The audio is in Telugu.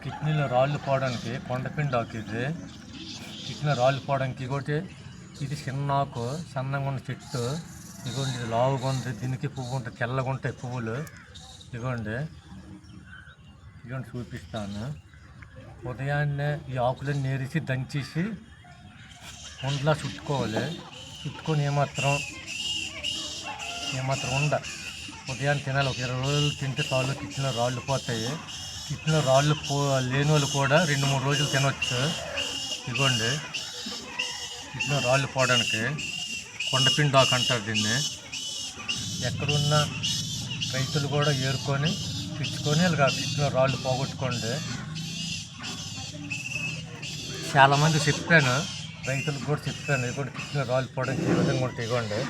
కిడ్నీలో రాళ్ళు పోవడానికి కొండపిండి ఆకు ఇది. కిడ్నీలో రాళ్ళు పోవడానికి ఇంకోటి ఇది చిన్న ఆకు, సన్నగా ఉన్న చెట్టు. ఇదిగోండి ఇది లావుగా ఉంది, దీనికి పువ్వు ఉంటుంది, తెల్లగా ఉంటాయి పువ్వులు. ఇదిగోండి చూపిస్తాను. ఉదయాన్నే ఈ ఆకులను నేరిసి దంచేసి ఉండలా చుట్టుకోవాలి. చుట్టుకొని ఏమాత్రం ఉండ ఉదయాన్నే తినాలి. ఒక 20 రోజులు తింటే చాలు కిడ్నీలో రాళ్ళు పోతాయి. కిడ్నీలో రాళ్ళు లేని వాళ్ళు కూడా 2-3 రోజులు తినవచ్చు. ఇదిగోండి కిడ్నీలో రాళ్ళు పోవడానికి కొండపిండి ఆకు అంటారు దీన్ని. ఎక్కడున్న రైతులు కూడా ఏరుకొని పిచ్చుకొని ఇలాగ కిడ్నీలో రాళ్ళు పోగొట్టుకోండి. చాలామంది చెప్పాను, రైతులకు కూడా చెప్పాను. ఇదిగోండి కిడ్నీలో రాళ్ళు పోవడానికి ఏ విధంగా ఉంటాయి. ఇదిగోండి